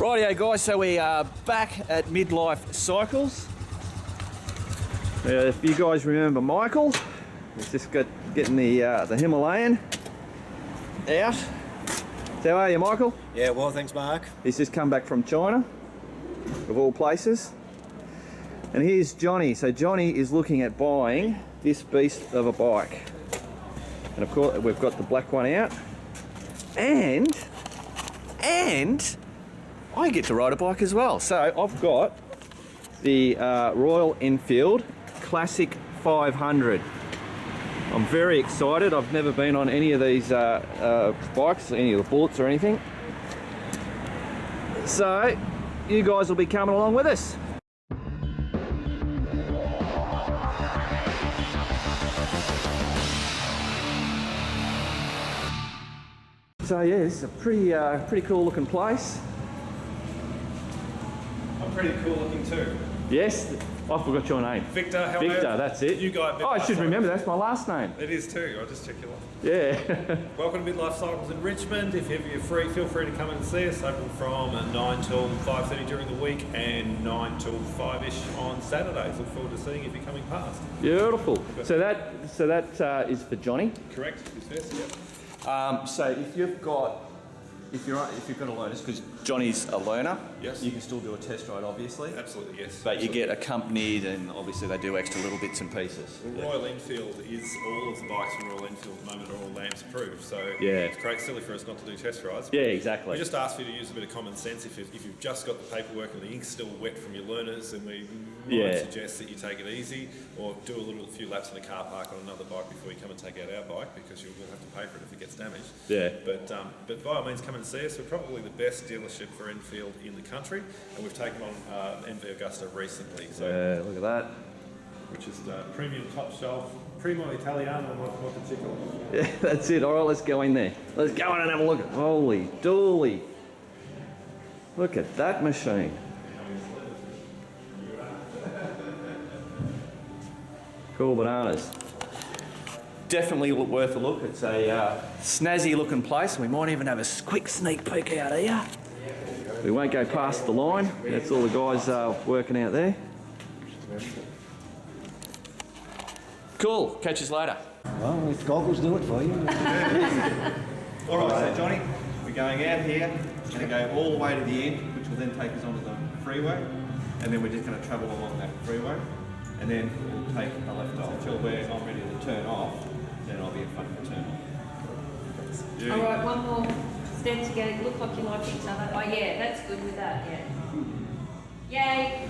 Rightio guys, so we are back at Midlife Cycles. If you guys remember Michael, he's just getting the Himalayan out. So how are you, Michael? Yeah, well, thanks, Mark. He's just come back from China, of all places. And here's Johnny. So Johnny is looking at buying this beast of a bike. And of course, we've got the black one out. And I get to ride a bike as well. So I've got the Royal Enfield Classic 500. I'm very excited. I've never been on any of these bikes, any of the Bullets or anything. So you guys will be coming along with us. So yeah, this is a pretty cool looking place. I'm pretty cool looking too. Yes, I forgot your name. Victor, how Victor, that's it. You guy. Oh, I should remember, that's my last name. It is too, I'll just check you off. Yeah. Welcome to Midlife Cycles in Richmond. If ever you're free, feel free to come and see us. Open from 9 till 5:30 during the week and 9 till 5-ish on Saturdays. Look forward to seeing if you're coming past. Beautiful. So that is for Johnny. Correct, is this? Yep. So if you've got a learner, because Johnny's a learner, yes, you can still do a test ride, obviously. Absolutely, yes. But absolutely. You get accompanied, and obviously they do extra little bits and pieces. Well, Royal Enfield is all of the bikes from Royal Enfield at the moment are all LAMS approved, so yeah, it's great silly for us not to do test rides. Yeah, exactly. We just ask you to use a bit of common sense. If you've just got the paperwork and the ink's still wet from your learners, then we might suggest that you take it easy, or do a few laps in the car park on another bike before you come and take out our bike, because you will have to pay for it if it gets damaged. Yeah. But by all means, come and see us. We're probably the best dealership for Enfield in the country, and we've taken on MV Augusta recently. So yeah, look at that. Which is premium top shelf, primo Italiano motociclo. Yeah, that's it. All right, let's go in there. Let's go in and have a look. Holy dooly! Look at that machine. Cool bananas. Definitely worth a look. It's a snazzy looking place. We might even have a quick sneak peek out here. We won't go past the line. That's all the guys working out there. Cool. Catch us later. Well, if goggles do it for you. All right, so Johnny, we're going out here. We're going to go all the way to the end, which will then take us onto the freeway, and then we're just going to travel along that freeway, and then we'll take a left off until I'm ready to turn off. Then I'll be in front of the turn off. Yeah. All right, one more step to get it look like you like each other. Oh yeah, that's good with that. Yeah. Yay.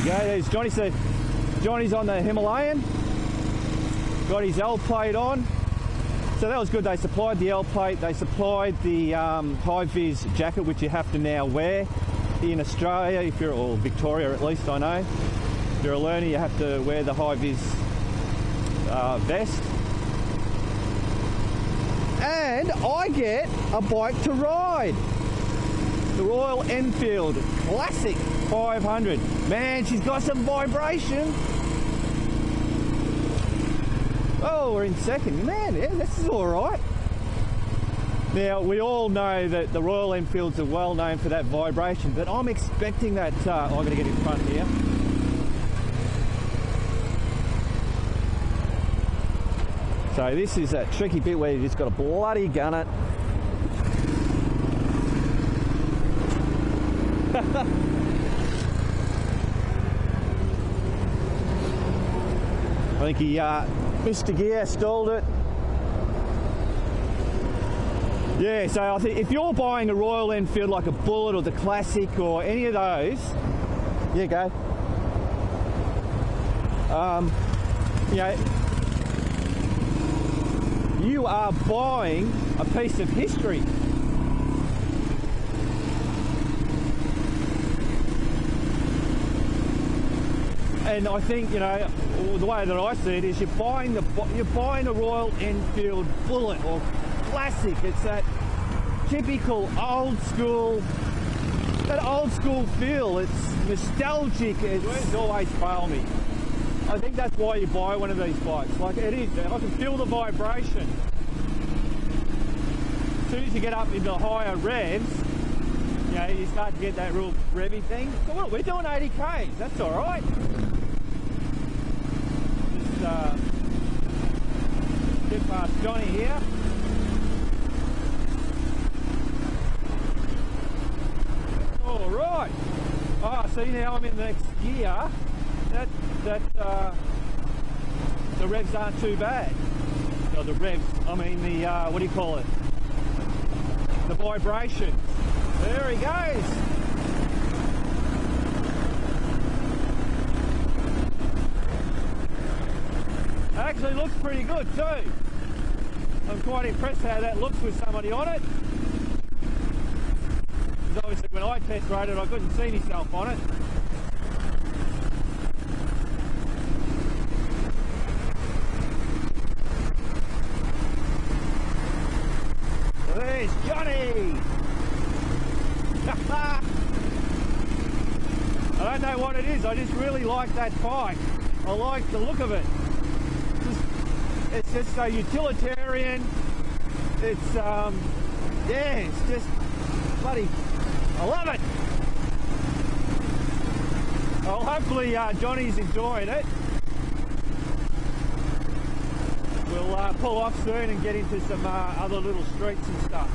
There's Johnny. So Johnny's on the Himalayan, got his L plate on, so that was good. They supplied the L plate, they supplied the high-vis jacket, which you have to now wear in Australia, if you're, or Victoria at least, I know. If you're a learner, you have to wear the high-vis vest. And I get a bike to ride. The Royal Enfield Classic 500. Man, she's got some vibration. Oh, we're in second. Man, yeah, this is all right. Now, we all know that the Royal Enfields are well known for that vibration, but I'm expecting that... I'm going to get in front here. So this is that tricky bit where you just got to bloody gun it. I think he missed a gear, stalled it. Yeah, so I think if you're buying a Royal Enfield like a Bullet or the Classic or any of those, yeah, go. You know, you are buying a piece of history. And I think, you know, the way that I see it is you're buying a Royal Enfield Bullet or classic. It's that typical old school feel. It's nostalgic. It's always fail me. I think that's why you buy one of these bikes. Like it is, I can feel the vibration. As soon as you get up into higher revs, you know, you start to get that real revvy thing. So look, we're doing 80 Ks. That's all right. Just get past Johnny here. All right. Oh, see now I'm in the next gear. The revs aren't too bad. No, the revs. I mean the what do you call it? The vibrations. There he goes. Actually looks pretty good too. I'm quite impressed how that looks with somebody on it. Because obviously when I test rode it I couldn't see myself on it. There's Johnny! I don't know what it is, I just really like that bike. I like the look of it. It's just so utilitarian. It's, yeah, it's just bloody, I love it. Well, hopefully Johnny's enjoying it. We'll pull off soon and get into some other little streets and stuff.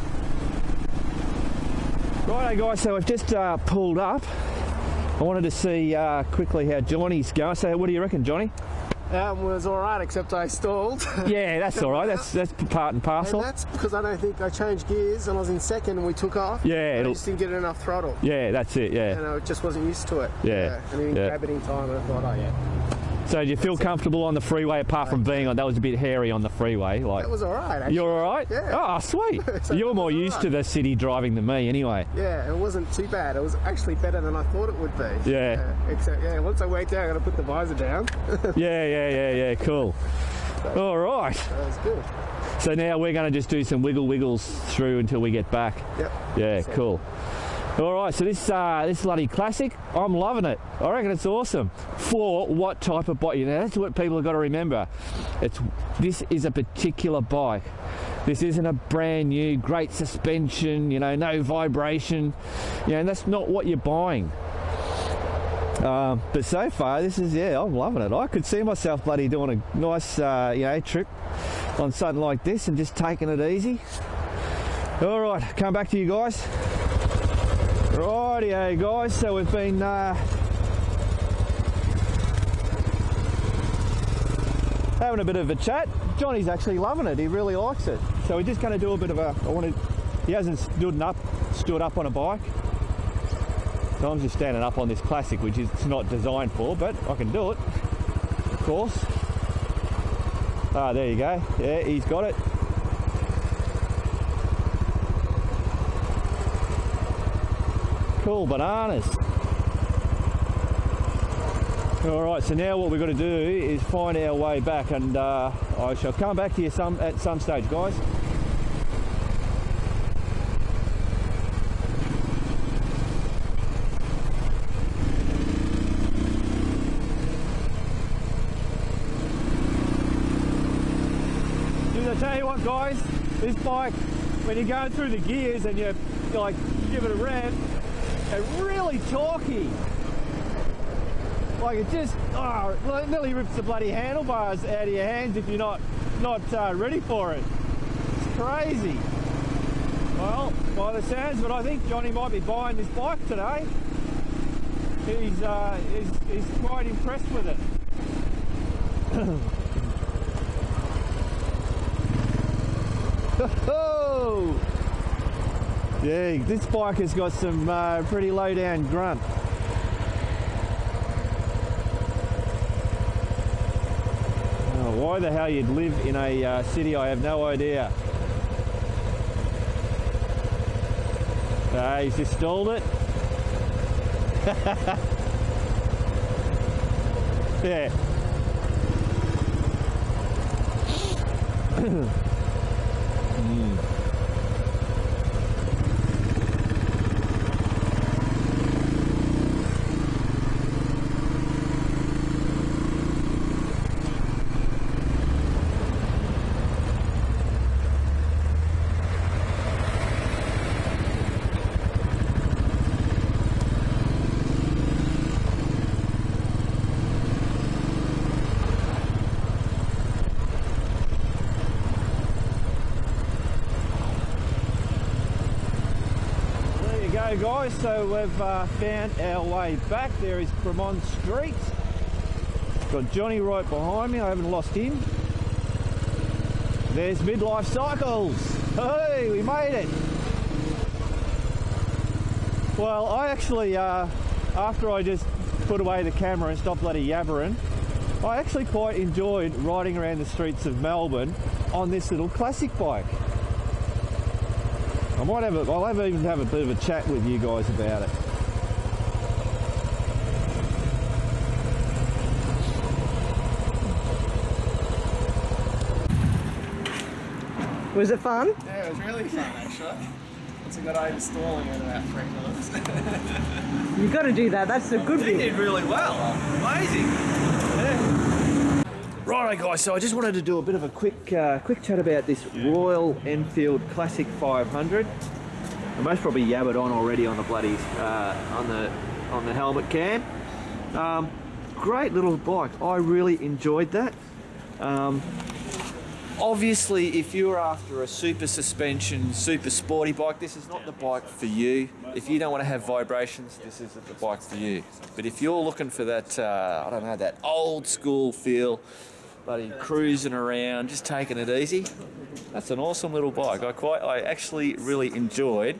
Righto guys, so we've just pulled up. I wanted to see quickly how Johnny's going. So what do you reckon, Johnny? It was alright, except I stalled. Yeah, that's alright. That's part and parcel. And that's because I don't think I changed gears and I was in second and we took off. Yeah. I just didn't get enough throttle. Yeah, that's it, yeah. And I just wasn't used to it. Yeah. And I didn't grab it in time and I thought, oh yeah. So did you feel comfortable on the freeway apart from being on, that was a bit hairy on the freeway? Like, that was alright actually. You're alright? Yeah. Oh, sweet. So you're more used to the city driving than me anyway. Yeah, it wasn't too bad. It was actually better than I thought it would be. Yeah. Except, yeah, once I worked out, I got to put the visor down. Yeah, cool. Alright. That was good. So now we're going to just do some wiggles through until we get back. Yep. Yeah, cool. All right, so this bloody classic, I'm loving it. I reckon it's awesome. For what type of bike? You know, that's what people have got to remember. This is a particular bike. This isn't a brand new, great suspension, you know, no vibration. You know, and that's not what you're buying. But so far, this is, yeah, I'm loving it. I could see myself bloody doing a nice, you know, trip on something like this and just taking it easy. All right, come back to you guys. Rightio guys, so we've been having a bit of a chat. Johnny's actually loving it, he really likes it. So we're just going to do a bit of he hasn't stood up on a bike. So I'm just standing up on this classic, which it's not designed for, but I can do it, of course. Ah, there you go, yeah, he's got it. Cool bananas. Alright, so now what we've got to do is find our way back, and I shall come back to you at some stage, guys. I tell you what guys, this bike, when you're going through the gears and you like give it a rev, it's really torquey. Like it just, it nearly rips the bloody handlebars out of your hands if you're not ready for it. It's crazy. Well, by the sounds of it, I think Johnny might be buying this bike today. He's quite impressed with it. Oh! Yeah, this bike has got some pretty low down grunt. Oh, why the hell you'd live in a city, I have no idea. He's just stalled it. Yeah. Guys, so we've found our way back. There is Cremont Street. Got Johnny right behind me. I haven't lost him. There's Midlife Cycles. Hey, we made it. Well, I actually, after I just put away the camera and stopped bloody yabbering, I actually quite enjoyed riding around the streets of Melbourne on this little classic bike. I'll even have a bit of a chat with you guys about it. Was it fun? Yeah, it was really fun actually. Once I got over stalling it about 3 times. You've got to do that. That's a good He bit. did really well. Amazing. Righto guys, so I just wanted to do a bit of a quick chat about this Royal Enfield Classic 500. I most probably yabbered on already on the bloody on the helmet cam. Great little bike. I really enjoyed that. Obviously, if you're after a super suspension, super sporty bike, this is not the bike for you. If you don't want to have vibrations, this isn't the bike for you. But if you're looking for that, I don't know, that old school feel, bloody cruising around, just taking it easy, that's an awesome little bike. I actually really enjoyed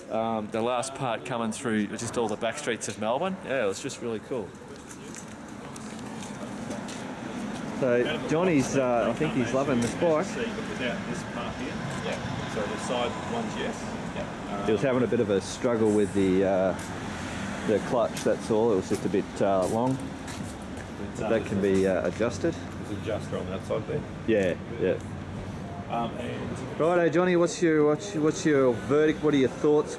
the last part coming through just all the back streets of Melbourne. Yeah, it was just really cool. So Johnny's, I think he's loving this bike. Without this part here. Yeah. So the side ones, yes. Yeah. He was having a bit of a struggle with the clutch, that's all. It was just a bit long. That can be adjusted. There's an adjuster on that side there. Yeah, yeah. Righto, Johnny, what's your verdict? What are your thoughts?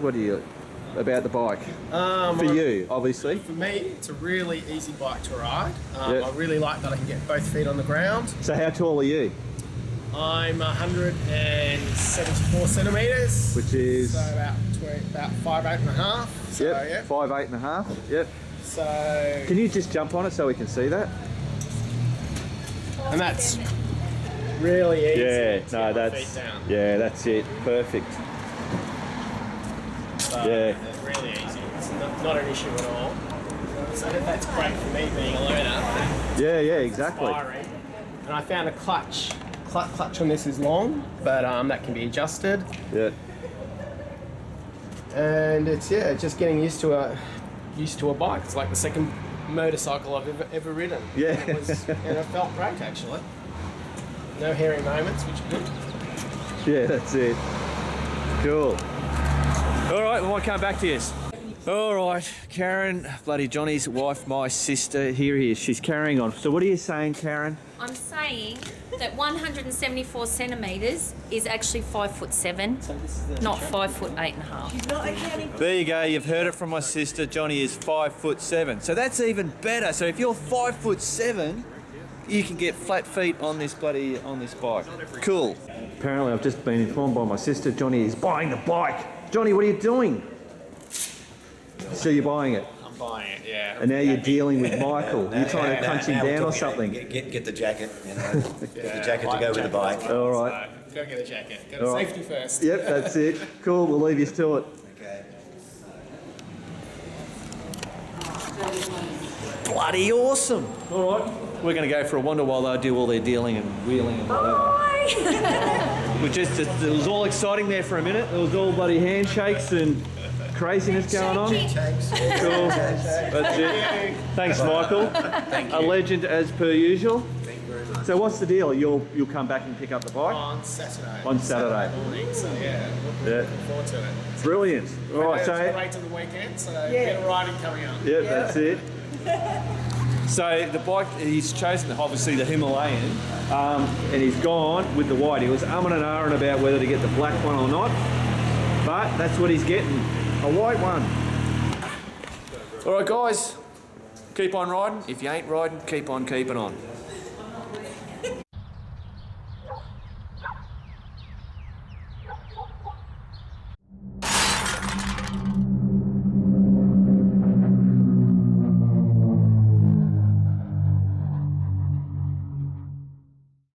About the bike? For you, obviously. For me, it's a really easy bike to ride. Yep. I really like that I can get both feet on the ground. So how tall are you? I'm 174 centimetres. Which is? So about 5'8.5". So, Yep, yeah. 5'8.5". Yep. So. Can you just jump on it so we can see that? And that's really easy. Yeah, to no, get my feet down. yeah, that's it. Perfect. So Yeah. It's really easy. It's not an issue at all. So that's great for me being a learner. Yeah, exactly. Inspiring. And I found a clutch. Clutch on this is long, but that can be adjusted. Yeah. And it's just getting used to a bike. It's like the second motorcycle I've ever ridden. Yeah. And it felt great actually. No hairy moments, which are good. Yeah, that's it. Cool. All right, we might come back to you. All right, Karen, bloody Johnny's wife, my sister, here he is. She's carrying on. So what are you saying, Karen? I'm saying that 174 centimetres is actually 5'7", not 5'8.5". There you go. You've heard it from my sister. Johnny is 5'7". So that's even better. So if you're 5'7", you can get flat feet on this bike. Cool. Apparently, I've just been informed by my sister. Johnny is buying the bike. Johnny, what are you doing? So you're buying it, I'm buying it, yeah. and now you're dealing with Michael. You're trying to punch him Now we're down or talking, something. Get the jacket, you know, get the jacket to go with the bike. All right. So, go get a jacket. Go to All right. safety first. Yep, that's it. Cool. We'll leave you to it. Okay. Bloody awesome. All right. We're going to go for a wander while they do all their dealing and wheeling and whatever. It was all exciting there for a minute. There was all bloody handshakes and craziness going on. Cool. That's it. Thanks, Michael. Thank you. A legend as per usual. Thank you very much. So what's the deal? You'll come back and pick up the bike? On Saturday. On Saturday. Morning, so yeah, Yeah. looking forward to it. Brilliant. All right, It's so great to the weekend, so a bit of riding coming up. yep, that's it. So the bike, he's chosen obviously the Himalayan, and he's gone with the white. He was umming and ahhing about whether to get the black one or not, but that's what he's getting, a white one. All right, guys, keep on riding. If you ain't riding, keep on keeping on.